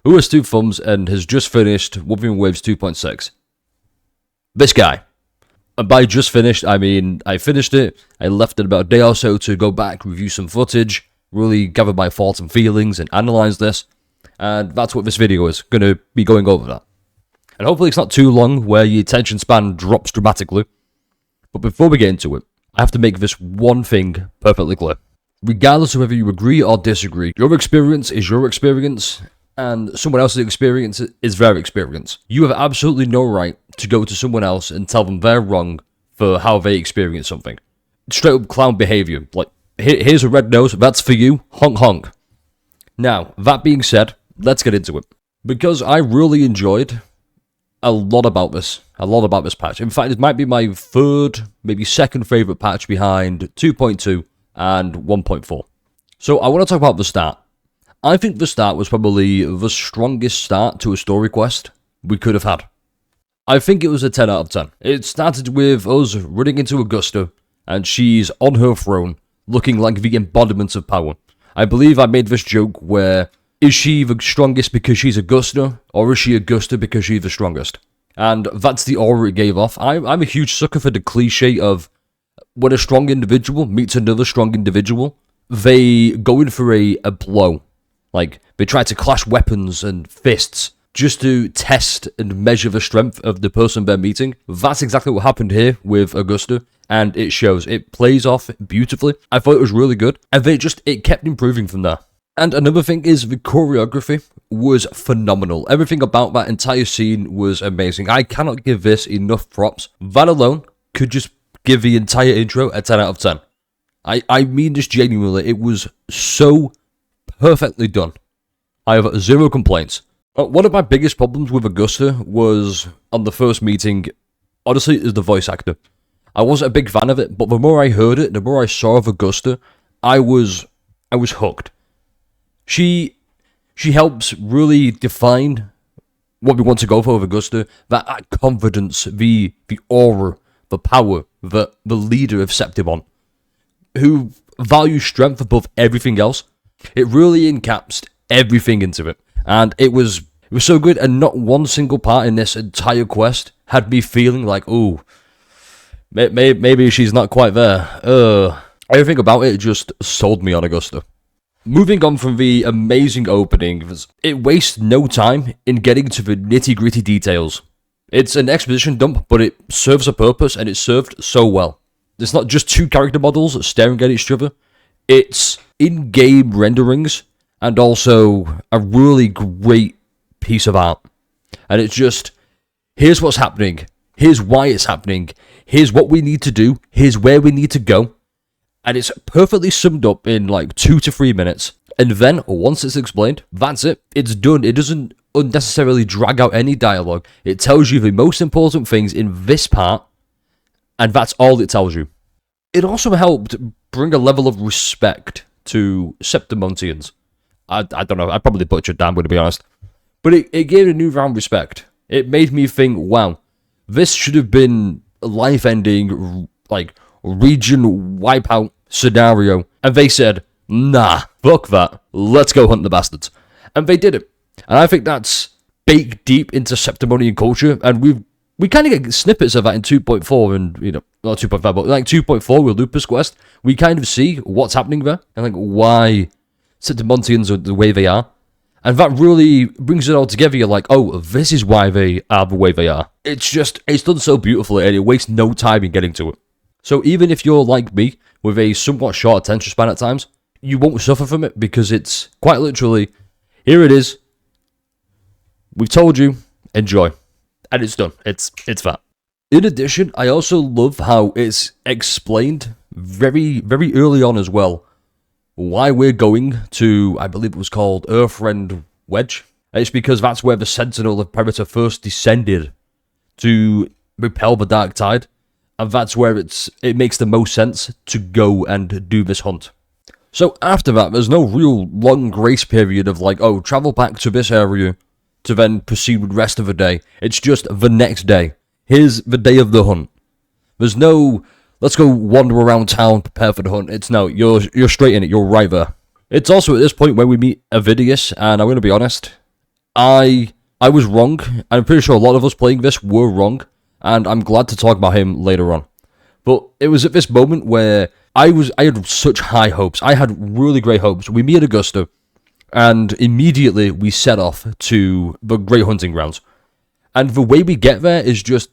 who has 2 thumbs and has just finished Wuthering Waves 2.6. This guy. And by just finished, I mean I finished it, I left it about a day or so to go back, review some footage, really gather my thoughts and feelings and analyze this, and that's what this video is, going to be going over that. And hopefully it's not too long where your attention span drops dramatically. But before we get into it, I have to make this one thing perfectly clear. Regardless of whether you agree or disagree, your experience is your experience, and someone else's experience is their experience. You have absolutely no right to go to someone else and tell them they're wrong for how they experience something. Straight up clown behavior. Like, here's a red nose, that's for you, honk honk. Now, that being said, let's get into it. Because I really enjoyed a lot about this patch. In fact, it might be my third, maybe second favorite patch behind 2.2 and 1.4. So I want to talk about the start. I think the start was probably the strongest start to a story quest we could have had. I think it was a 10 out of 10. It started with us running into Augusta, and she's on her throne, looking like the embodiment of power. I believe I made this joke where, is she the strongest because she's Augusta, or is she Augusta because she's the strongest? And that's the aura it gave off. I'm a huge sucker for the cliche of when a strong individual meets another strong individual, they go in for a blow. Like, they try to clash weapons and fists just to test and measure the strength of the person they're meeting. That's exactly what happened here with Augusta, and it shows. It plays off beautifully. I thought it was really good, and it kept improving from there. And another thing is the choreography was phenomenal. Everything about that entire scene was amazing. I cannot give this enough props. That alone could just give the entire intro a 10 out of 10. I mean this genuinely. It was so perfectly done. I have zero complaints. One of my biggest problems with Augusta was, on the first meeting, honestly, is the voice actor. I wasn't a big fan of it, but the more I heard it, the more I saw of Augusta, I was hooked. She helps really define what we want to go for with Augusta. That confidence, the aura, the power, the leader of Septimon, who values strength above everything else. It really encaps everything into it. And it was so good, and not one single part in this entire quest had me feeling like, ooh, maybe she's not quite there. Everything about it just sold me on Augusta. Moving on from the amazing opening, it wastes no time in getting to the nitty-gritty details. It's an exposition dump, but it serves a purpose, and it served so well. It's not just 2 character models staring at each other. It's in-game renderings, and also a really great piece of art. And it's just, here's what's happening, here's why it's happening, here's what we need to do, here's where we need to go. And it's perfectly summed up in like 2 to 3 minutes. And then, once it's explained, that's it. It's done. It doesn't unnecessarily drag out any dialogue. It tells you the most important things in this part, and that's all it tells you. It also helped bring a level of respect to Septimontians. I don't know, I probably butchered that, I'm going to be honest. But it gave a newfound respect. It made me think, wow, this should have been a life-ending, like, region wipeout scenario. And they said, nah, fuck that, let's go hunt the bastards. And they did it. And I think that's baked deep into Septimonian culture, and we kind of get snippets of that in 2.4, and, you know, not 2.5, but like 2.4 with Lupus Quest. We kind of see what's happening there, and like why Septimontians are the way they are. And that really brings it all together. You're like, oh, this is why they are the way they are. It's done so beautifully, and it wastes no time in getting to it. So even if you're like me, with a somewhat short attention span at times, you won't suffer from it, because it's quite literally, here it is, we've told you, enjoy. And it's done. It's that. In addition, I also love how it's explained very, very early on as well why we're going to, I believe it was called Earthrend Wedge. It's because that's where the Sentinel of Predator first descended to repel the Dark Tide, and that's where it makes the most sense to go and do this hunt. So after that, there's no real long grace period of like, oh, travel back to this area to then proceed with the rest of the day. It's just the next day. Here's the day of the hunt. There's no, let's go wander around town, prepare for the hunt. It's no, you're straight in it, you're right there. It's also at this point where we meet Avidius, and I'm going to be honest, I was wrong. I'm pretty sure a lot of us playing this were wrong, and I'm glad to talk about him later on. But it was at this moment where I had such high hopes. I had really great hopes. We meet Augusta, and immediately we set off to the Great Hunting Grounds. And the way we get there is just,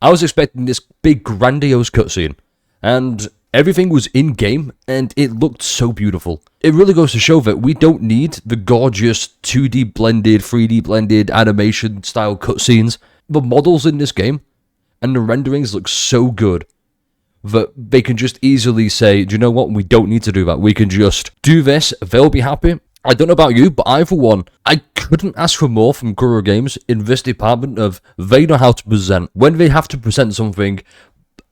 I was expecting this big grandiose cutscene, and everything was in-game, and it looked so beautiful. It really goes to show that we don't need the gorgeous 2D blended, 3D blended animation style cutscenes. The models in this game and the renderings look so good that they can just easily say, do you know what, we don't need to do that. We can just do this, they'll be happy. I don't know about you, but I, for one, I couldn't ask for more from Kuro Games in this department of they know how to present. When they have to present something,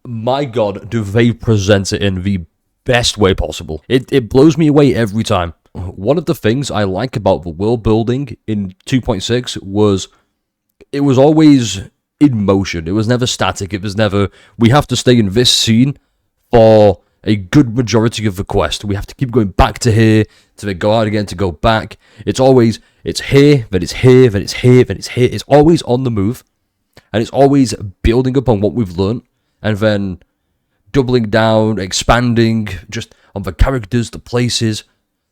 my god, do they present it in the best way possible. It blows me away every time. One of the things I like about the world building in 2.6 was it was always in motion. It was never static. It was never, we have to stay in this scene for a good majority of the quest. We have to keep going back to here, to then go out again, to go back. It's always, it's here, then it's here, then it's here, then it's here. It's always on the move, and it's always building up on what we've learned, and then doubling down, expanding, just on the characters, the places,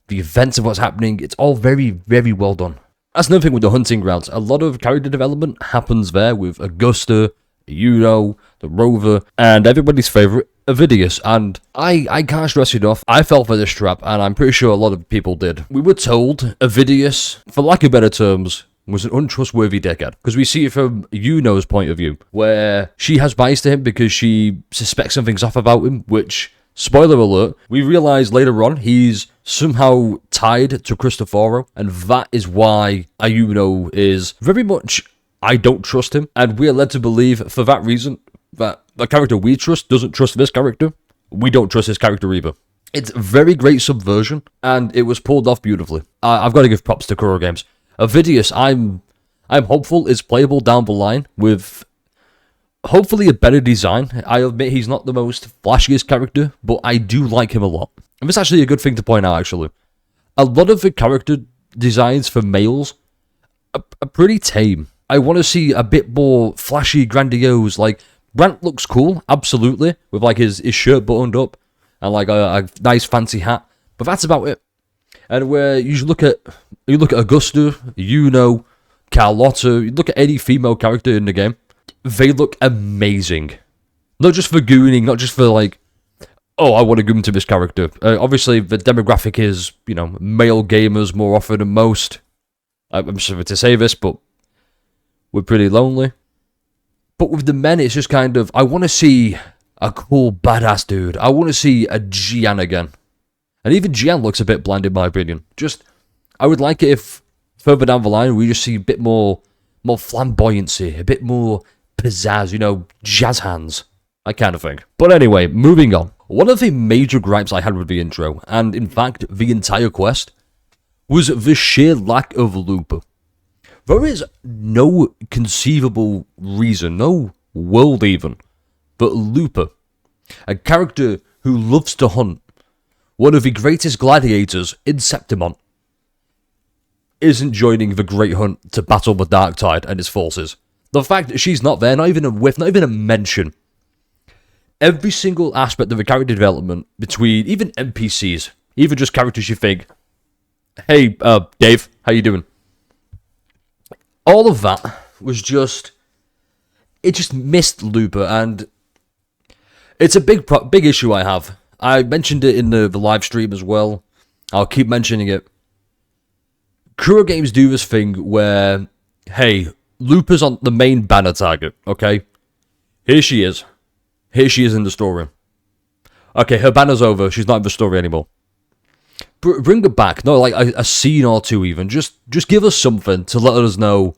the events of what's happening. It's all very, very well done. That's another thing with the hunting grounds. A lot of character development happens there with Augusta, Yuno, the Rover, and everybody's favourite, Avidius. And I can't stress enough, I fell for this trap, and I'm pretty sure a lot of people did. We were told Avidius, for lack of better terms, was an untrustworthy dickhead. Because we see it from Yuno's point of view, where she has bias to him because she suspects something's off about him, which, spoiler alert, we realise later on he's somehow tied to Cristoforo, and that is why Yuno is very much, I don't trust him, and we're led to believe, for that reason, that the character we trust doesn't trust this character. We don't trust his character either. It's very great subversion, and it was pulled off beautifully. I've got to give props to Kuro Games. Avidius, I'm hopeful is playable down the line with hopefully a better design. I admit he's not the most flashiest character, but I do like him a lot. And it's actually a good thing to point out, actually. A lot of the character designs for males are pretty tame. I want to see a bit more flashy, grandiose. Like, Brant looks cool, absolutely, with like his shirt buttoned up and like a nice fancy hat. But that's about it. And where you look at Augusta, Yuno, Carlotta, you look at any female character in the game, they look amazing. Not just for gooning, not just for like, oh, I want to goon to this character. Obviously, the demographic is, you know, male gamers more often than most. I'm sorry to say this, but we're pretty lonely. But with the men, it's just kind of, I want to see a cool, badass dude. I want to see a Gian again. And even Gian looks a bit bland in my opinion. Just, I would like it if further down the line we just see a bit more flamboyancy, a bit more pizzazz, you know, jazz hands, that kind of thing. But anyway, moving on. One of the major gripes I had with the intro, and in fact the entire quest, was the sheer lack of loop. There is no conceivable reason, no world even, but Looper, a character who loves to hunt, one of the greatest gladiators in Septimont, isn't joining the Great Hunt to battle the Dark Tide and his forces. The fact that she's not there, not even a whiff, not even a mention. Every single aspect of the character development between even NPCs, even just characters you think, hey, Dave, how you doing? All of that was just, it just missed Looper, and it's a big issue I have. I mentioned it in the live stream as well. I'll keep mentioning it. Kuro Games do this thing where, hey, Looper's on the main banner target, okay? Here she is. Here she is in the story. Okay, her banner's over. She's not in the story anymore. Bring her back. No, like a scene or two even. Just give us something to let us know,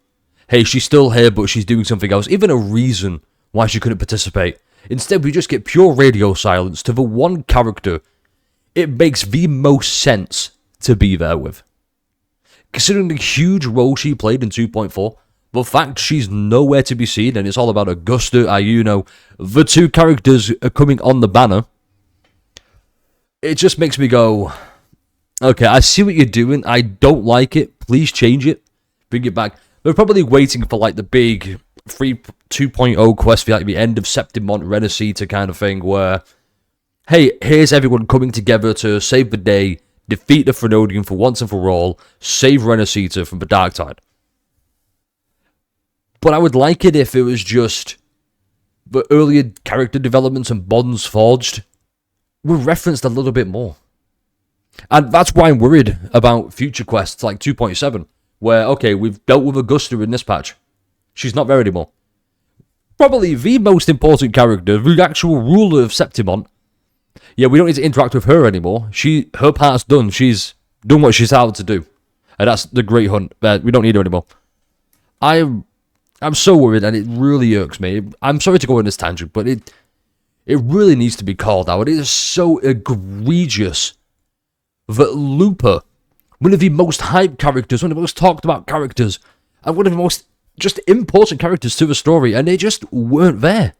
hey, she's still here, but she's doing something else. Even a reason why she couldn't participate. Instead, we just get pure radio silence to the one character it makes the most sense to be there with. Considering the huge role she played in 2.4, the fact she's nowhere to be seen and it's all about Augusta, Yuno, the two characters are coming on the banner, it just makes me go, okay, I see what you're doing, I don't like it, please change it, bring it back. They're probably waiting for like the big 2.0 quest for like the end of Septimont Renacita kind of thing, where, hey, here's everyone coming together to save the day, defeat the Thrunodian for once and for all, save Renacita from the dark tide. But I would like it if it was just the earlier character developments and bonds forged were referenced a little bit more. And that's why I'm worried about future quests like 2.7, where, okay, we've dealt with Augusta in this patch. She's not there anymore. Probably the most important character, the actual ruler of Septimont. Yeah, we don't need to interact with her anymore. Her part's done. She's done what she's out to do. And that's the Great Hunt. We don't need her anymore. I'm so worried, and it really irks me. I'm sorry to go on this tangent, but it really needs to be called out. It is so egregious that Looper, one of the most hyped characters, one of the most talked about characters, and one of the most just important characters to the story, and they just weren't there.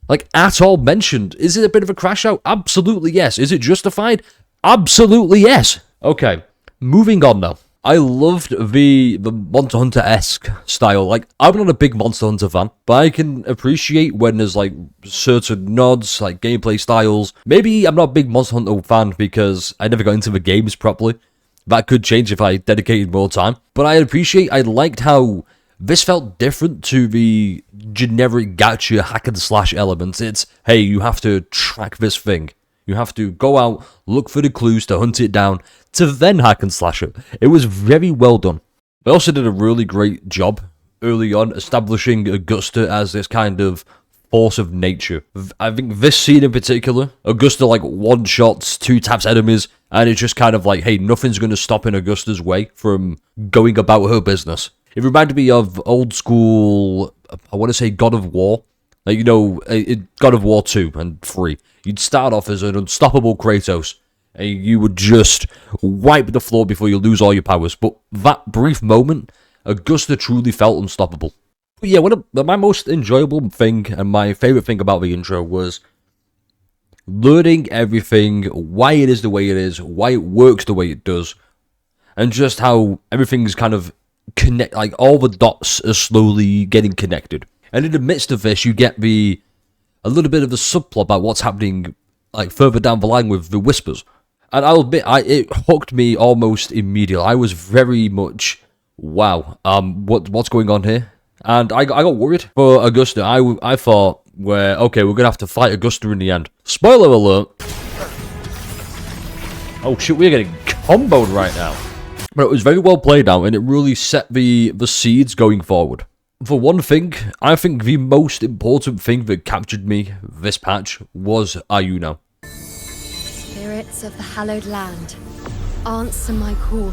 Like, at all mentioned. Is it a bit of a crash out? Absolutely yes. Is it justified? Absolutely yes. Okay, moving on now. I loved the Monster Hunter-esque style. Like, I'm not a big Monster Hunter fan, but I can appreciate when there's, like, certain nods, like, gameplay styles. Maybe I'm not a big Monster Hunter fan because I never got into the games properly. That could change if I dedicated more time. But I liked how this felt different to the generic gacha hack and slash elements. It's, hey, you have to track this thing. You have to go out, look for the clues to hunt it down, to then hack and slash it. It was very well done. They also did a really great job early on establishing Augusta as this kind of force of nature. I think this scene in particular, Augusta like one-shots, two-taps enemies, and it's just kind of like, hey, nothing's going to stop in Augusta's way from going about her business. It reminded me of old school, I want to say God of War. Like, you know, God of War 2 and 3. You'd start off as an unstoppable Kratos, and you would just wipe the floor before you lose all your powers. But that brief moment, Augusta truly felt unstoppable. But yeah, my most enjoyable thing and my favourite thing about the intro was learning everything, why it is the way it is, why it works the way it does, and just how everything's kind of like all the dots are slowly getting connected. And in the midst of this, you get a little bit of a subplot about what's happening like further down the line with the Whispers. And I'll admit, it hooked me almost immediately. I was very much, wow, what's going on here? And I got worried for Augusta. I thought, okay, we're going to have to fight Augusta in the end. Spoiler alert. Oh shit, we're getting comboed right now. But it was very well played out, and it really set the seeds going forward. For one thing, I think the most important thing that captured me this patch was Ayuno. Spirits of the hallowed land, answer my call.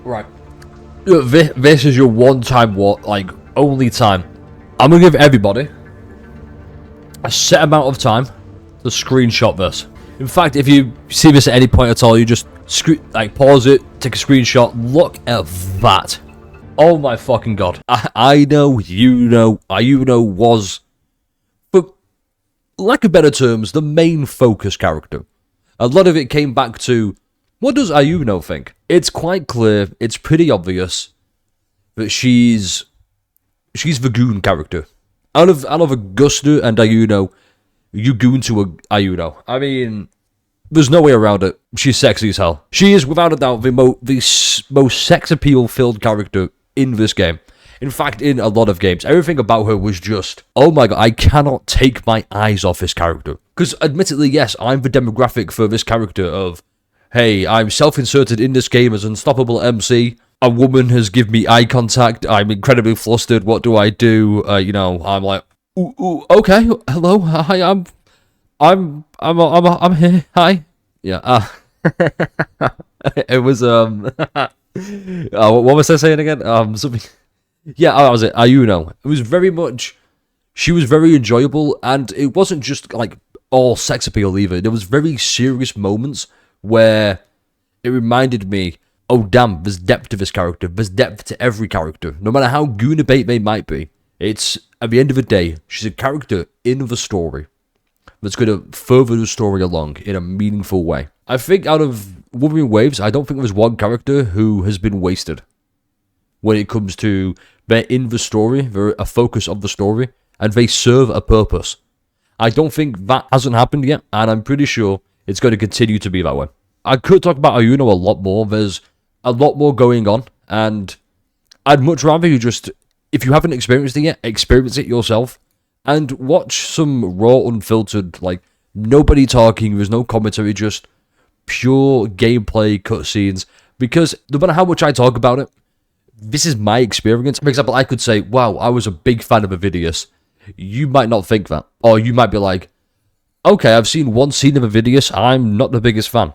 Right. This is your one-time only time. I'm going to give everybody a set amount of time to screenshot this. In fact, if you see this at any point at all, you just pause it, take a screenshot, look at that. Oh my fucking god. I know, you know, Ayuno was, for lack of better terms, the main focus character. A lot of it came back to, what does Ayuno think? It's quite clear, it's pretty obvious, that she's the goon character. Out of Augusta and Ayuno, you goon to Ayuno. I mean, there's no way around it. She's sexy as hell. She is, without a doubt, the most sex appeal-filled character in this game. In fact, in a lot of games. Everything about her was just, oh my god, I cannot take my eyes off this character. Because, admittedly, yes, I'm the demographic for this character of, hey, I'm self-inserted in this game as unstoppable MC. A woman has given me eye contact. I'm incredibly flustered. What do I do? I'm like, ooh, okay, hello, hi, I'm here, hi. Yeah, it was, what was I saying again? Something, yeah, that was it, Ayuno. It was very much, she was very enjoyable, and it wasn't just, like, all sex appeal either. There was very serious moments where it reminded me, oh damn, there's depth to this character, there's depth to every character, no matter how goonabait they might be. It's, at the end of the day, she's a character in the story. that's going to further the story along in a meaningful way. I think out of Wuthering Waves, I don't think there's one character who has been wasted when it comes to they're in the story, they're a focus of the story, and they serve a purpose. I don't think that hasn't happened yet, and I'm pretty sure it's going to continue to be that way. I could talk about Ayuno a lot more. There's a lot more going on, and I'd much rather you just, if you haven't experienced it yet, experience it yourself, and watch some raw, unfiltered, like, nobody talking, there's no commentary, just pure gameplay cutscenes, because no matter how much I talk about it, this is my experience. For example, I could say, wow, I was a big fan of Avidius. You might not think that. Or you might be like, okay, I've seen one scene of Avidius, I'm not the biggest fan.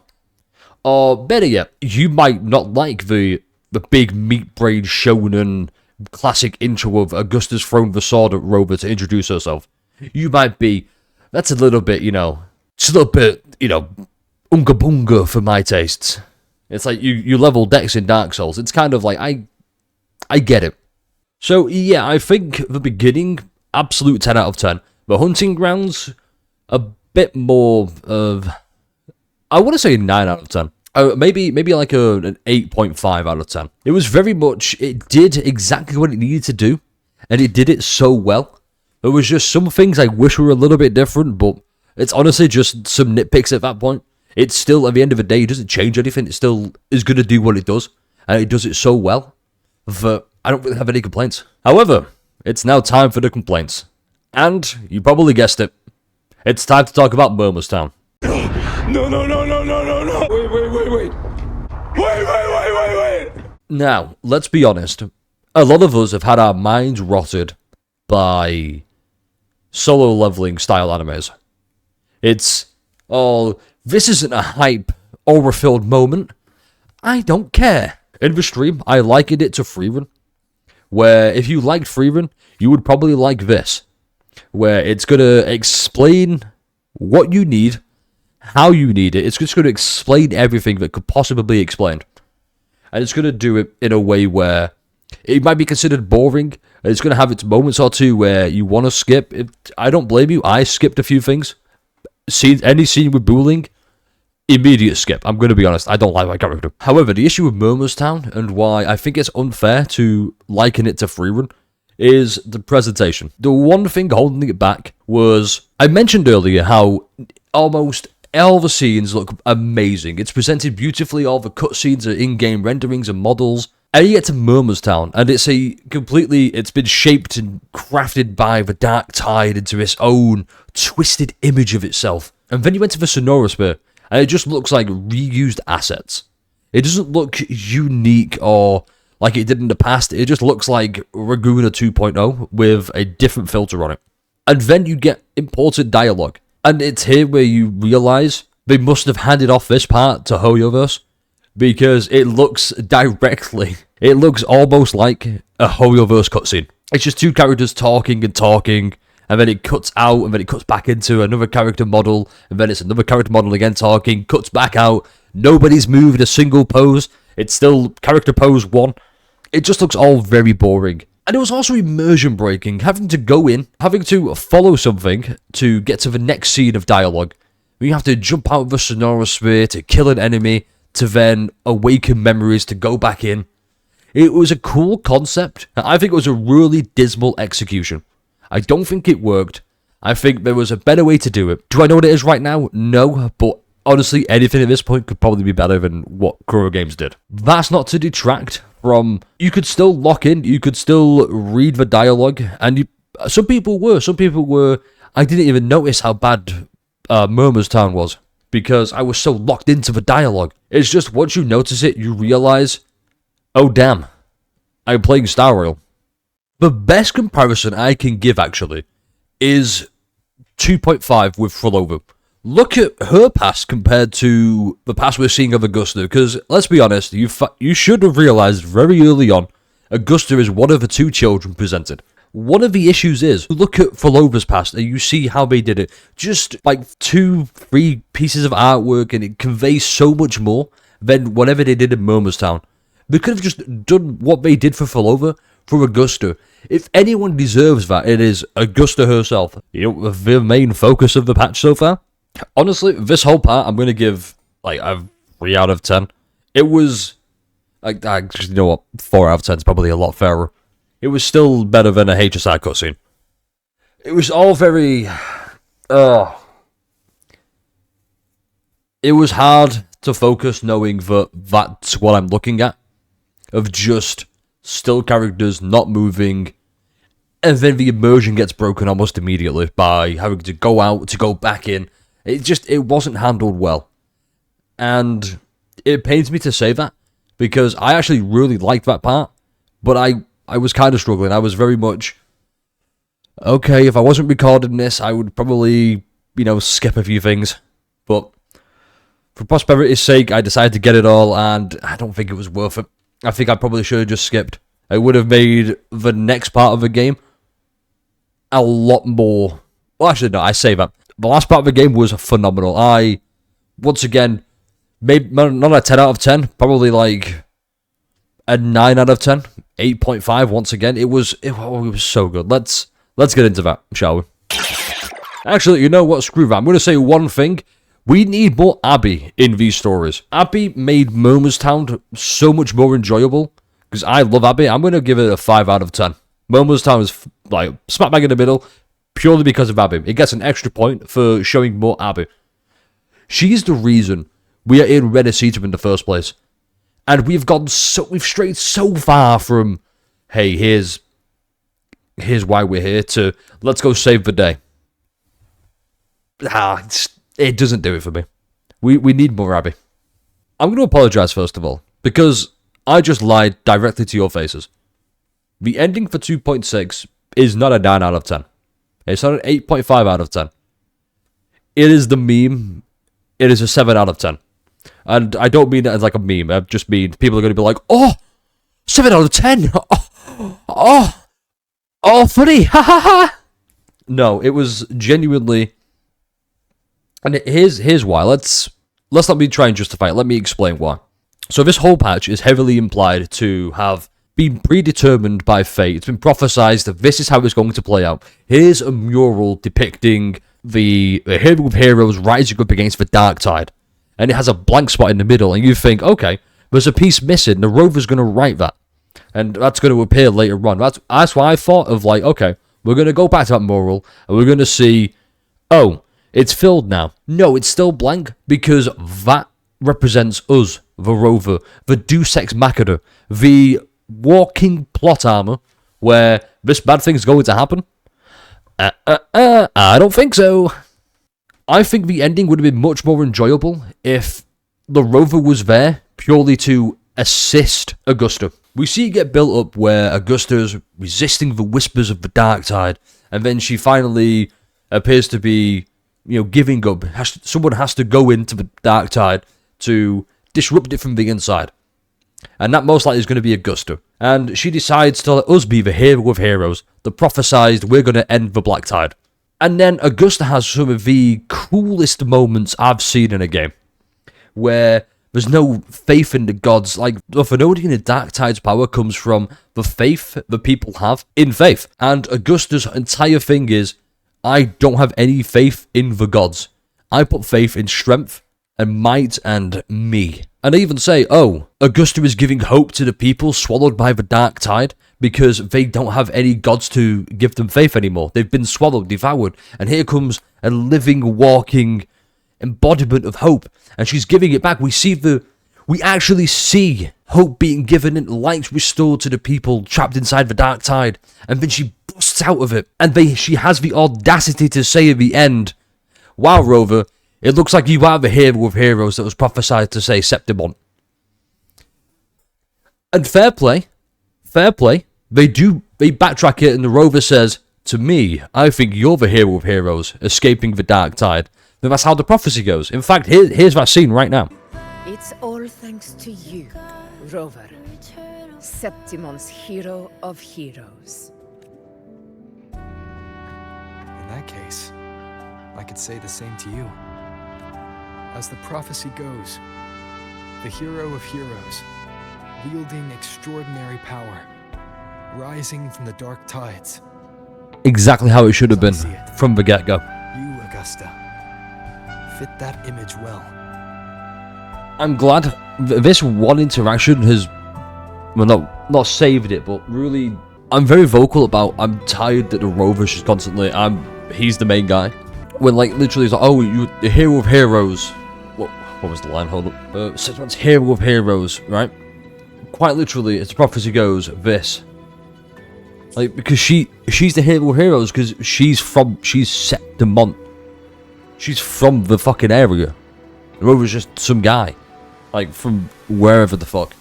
Or better yet, you might not like the big meat-brain shonen classic intro of Augusta's thrown the sword at Rover to introduce herself. You might be, that's a little bit, just a little bit, unga bunga for my tastes. It's like you level Dex in Dark Souls. It's kind of like, I get it. So, yeah, I think the beginning, absolute 10 out of 10. The hunting grounds, a bit more of, I want to say 9 out of 10. Maybe like an 8.5 out of 10. It was very much, it did exactly what it needed to do, and it did it so well. There was just some things I wish were a little bit different, but it's honestly just some nitpicks at that point. It's still, at the end of the day, it doesn't change anything. It still is going to do what it does, and it does it so well that I don't really have any complaints. However, it's now time for the complaints. And, you probably guessed it, it's time to talk about Murmur's Town. No. Wait. Now, let's be honest. A lot of us have had our minds rotted by solo leveling style animes. It's, oh, this isn't a hype, aura-filled moment. I don't care. In the stream, I likened it to Freerun, where if you liked Freerun, you would probably like this, where it's going to explain what you need, how you need it. It's just going to explain everything that could possibly be explained. And it's going to do it in a way where it might be considered boring. And it's going to have its moments or two where you want to skip. I don't blame you. I skipped a few things. Any scene with bullying, immediate skip. I'm going to be honest. I don't like my character. However, the issue with Murmur's Town and why I think it's unfair to liken it to Freerun is the presentation. The one thing holding it back was, I mentioned earlier how almost all the scenes look amazing. It's presented beautifully, all the cutscenes are in-game renderings and models. And you get to Murmur's Town, and it's been shaped and crafted by the Dark Tide into its own twisted image of itself. And then you went to the Sonora Sphere, and it just looks like reused assets. It doesn't look unique or like it did in the past. It just looks like Raguna 2.0 with a different filter on it. And then you get imported dialogue. And it's here where you realise they must have handed off this part to Hoyoverse, because it looks almost like a Hoyoverse cutscene. It's just two characters talking, and then it cuts out, and then it cuts back into another character model, and then it's another character model again talking, cuts back out, nobody's moved a single pose, it's still character pose 1. It just looks all very boring. And it was also immersion breaking, having to go in, having to follow something to get to the next scene of dialogue. You have to jump out of the Sonora Sphere to kill an enemy, to then awaken memories to go back in. It was a cool concept. I think it was a really dismal execution. I don't think it worked. I think there was a better way to do it. Do I know what it is right now? No, but honestly, anything at this point could probably be better than what Kuro Games did. That's not to detract from, you could still lock in, you could still read the dialogue, and some people were, I didn't even notice how bad Murmur's Town was, because I was so locked into the dialogue. It's just, once you notice it, you realise, oh damn, I'm playing Star Rail. The best comparison I can give, actually, is 2.5 with Full. Look at her past compared to the past we're seeing of Augusta, because, let's be honest, you should have realised very early on, Augusta is one of the two children presented. One of the issues is, look at Fullover's past, and you see how they did it. Just, like, 2-3 pieces of artwork, and it conveys so much more than whatever they did in Murmur's Town. They could have just done what they did for Fullover, for Augusta. If anyone deserves that, it is Augusta herself. You know, the main focus of the patch so far. Honestly, this whole part, I'm going to give, like, a 3 out of 10. It was, like, you know what, 4 out of 10 is probably a lot fairer. It was still better than a HSI cutscene. It was all very, it was hard to focus knowing that that's what I'm looking at. Of just still characters not moving, and then the immersion gets broken almost immediately by having to go out to go back in. It wasn't handled well, and it pains me to say that because I actually really liked that part, but I was kind of struggling. I was very much okay. If I wasn't recording this, I would probably, you know, skip a few things, but for prosperity's sake, I decided to get it all, and I don't think it was worth it. I think I probably should have just skipped. It would have made the next part of the game a lot more... Well, actually, no, I say that. The last part of the game was phenomenal. I, once again, maybe not a 10 out of 10, probably like a 9 out of 10, 8.5 once again. It was so good. Let's get into that, shall we? Actually, you know what? Screw that. I'm going to say one thing. We need more Abby in these stories. Abby made Momerstown so much more enjoyable. Because I love Abby. I'm going to give it a 5 out of 10. Momerstown is like smack bang in the middle. Purely because of Abby. It gets an extra point for showing more Abby. She's the reason we are in Renacita in the first place. And we've strayed so far from, hey, here's why we're here, to let's go save the day. It doesn't do it for me. We need more Abby. I'm going to apologize first of all, because I just lied directly to your faces. The ending for 2.6 is not a 9 out of 10. It's not an 8.5 out of 10. It is the meme. It is a 7 out of 10. And I don't mean it as like a meme. I just mean people are going to be like, oh, 7 out of 10. Oh, funny. Ha ha ha. No, it was genuinely... And here's why. Let's let me try and justify it. Let me explain why. So this whole patch is heavily implied to have been predetermined by fate. It's been prophesized that this is how it's going to play out. Here's a mural depicting the hero of heroes rising up against the dark tide. And it has a blank spot in the middle. And you think, okay, there's a piece missing. The rover's going to write that. And that's going to appear later on. That's why I thought of like, okay, we're going to go back to that mural. And we're going to see, oh, it's filled now. No, it's still blank. Because that represents us, the rover, the Deus Ex Machina, the walking plot armor, where this bad thing's going to happen? I don't think so. I think the ending would have been much more enjoyable if the rover was there purely to assist Augusta. We see it get built up where Augusta's resisting the whispers of the dark tide, and then she finally appears to be, giving up. Someone has to go into the dark tide to disrupt it from the inside. And that most likely is going to be Augusta. And she decides to let us be the hero of heroes, the prophesized we're going to end the Black Tide. And then Augusta has some of the coolest moments I've seen in a game, where there's no faith in the gods. Like, the Phenodian in the Dark Tide's power comes from the faith that people have in faith. And Augusta's entire thing is, I don't have any faith in the gods. I put faith in strength and might and me. And I even say, oh, Augusta is giving hope to the people swallowed by the dark tide because they don't have any gods to give them faith anymore. They've been swallowed, devoured. And here comes a living, walking embodiment of hope. And she's giving it back. We actually see hope being given and light restored to the people trapped inside the dark tide. And then she busts out of it. And she has the audacity to say at the end, wow, Rover, it looks like you are the hero of heroes that was prophesied to say Septimon. And fair play. They backtrack it and the rover says, to me, I think you're the hero of heroes, escaping the dark tide. Then that's how the prophecy goes. In fact, here's that scene right now. It's all thanks to you, Rover, Septimon's hero of heroes. In that case, I could say the same to you. As the prophecy goes, the hero of heroes, wielding extraordinary power, rising from the dark tides. Exactly how it should have been I see it. from the get-go. You, Augusta, fit that image well. I'm glad this one interaction has, well, not saved it, but really, I'm very vocal about, I'm tired that the Rover's just constantly, he's the main guy. When, like, literally, it's like, oh, you're the hero of heroes. What was the line? Hold up. Someone's hero of heroes, right? Quite literally, as the prophecy goes, this. Like, because she's the hero of heroes, because she's Septimont. She's from the fucking area. The Rover's just some guy. Like, from wherever the fuck.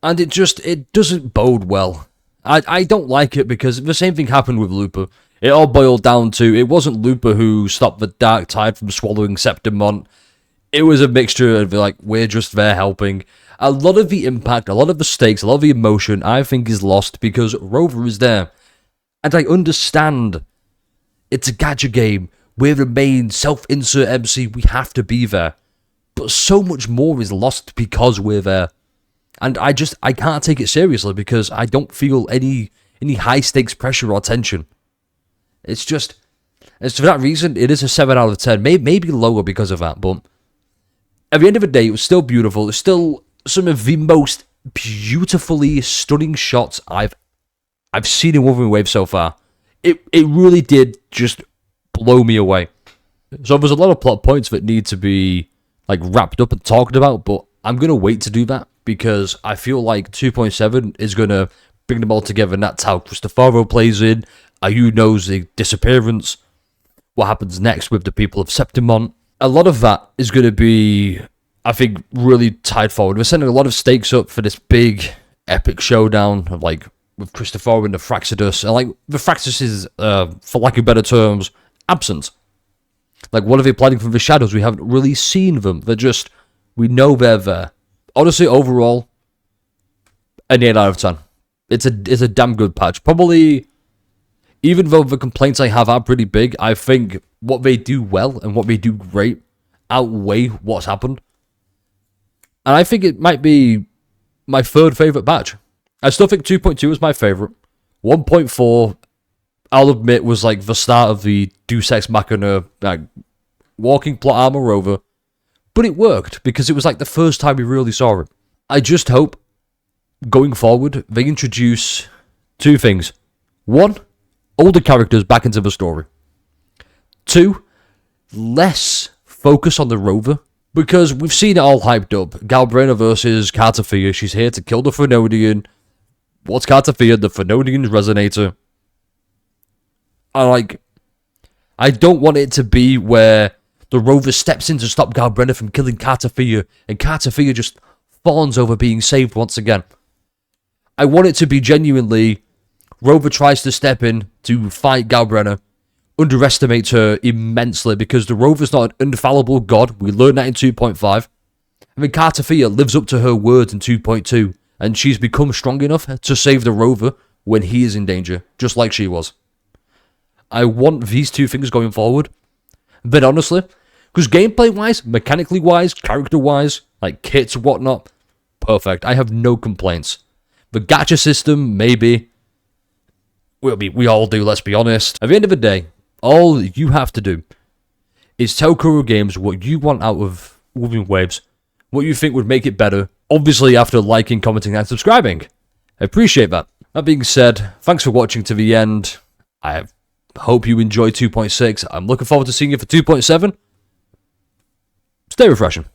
And it doesn't bode well. I don't like it, because the same thing happened with Looper. It all boiled down to, it wasn't Looper who stopped the Dark Tide from swallowing Septimont. It was a mixture of, like, we're just there helping. A lot of the impact, a lot of the stakes, a lot of the emotion, I think, is lost because Rover is there. And I understand it's a gacha game. We're the main self-insert MC. We have to be there. But so much more is lost because we're there. And I can't take it seriously because I don't feel any high-stakes pressure or tension. It's for that reason, it is a 7 out of 10. Maybe lower because of that, but at the end of the day, it was still beautiful. It's still some of the most beautifully stunning shots I've seen in Wuthering Waves so far. It really did just blow me away. So there's a lot of plot points that need to be, like, wrapped up and talked about, but I'm going to wait to do that because I feel like 2.7 is going to bring them all together, and that's how Cristoforo plays in. Ayu knows the disappearance, what happens next with the people of Septimont. A lot of that is going to be, I think, really tied forward. We're setting a lot of stakes up for this big, epic showdown of, like, with Cristoforo and the Fraxidus. And, like, the Fraxidus is, for lack of better terms, absent. Like, what are they planning from the shadows? We haven't really seen them. They're just, we know they're there. Honestly, overall, an 8 out of 10. It's a damn good patch. Probably, even though the complaints I have are pretty big, I think what they do well and what they do great outweigh what's happened. And I think it might be my third favourite patch. I still think 2.2 is my favourite. 1.4, I'll admit, was like the start of the Deus Ex Machina, like, walking plot armor over. But it worked, because it was like the first time we really saw it. I just hope, going forward, they introduce two things. One, older characters back into the story. Two, less focus on the Rover. Because we've seen it all hyped up. Galbrina versus Cartafia. She's here to kill the Phenodian. What's Cartafia? The Phenodian's resonator. I don't want it to be where the Rover steps in to stop Galbrina from killing Cartafia, and Cartafia just fawns over being saved once again. I want it to be genuinely, Rover tries to step in to fight Galbrina, underestimates her immensely, because the Rover's not an infallible god. We learned that in 2.5. I mean, Cartafia lives up to her words in 2.2, and she's become strong enough to save the Rover when he is in danger, just like she was. I want these two things going forward. But honestly, because gameplay-wise, mechanically-wise, character-wise, like kits and whatnot, perfect. I have no complaints. The gacha system, maybe. We all do, let's be honest. At the end of the day, all you have to do is tell Kuro Games what you want out of Wuthering Waves, what you think would make it better, obviously after liking, commenting, and subscribing. I appreciate that. That being said, thanks for watching to the end. I hope you enjoy 2.6. I'm looking forward to seeing you for 2.7. Stay refreshing.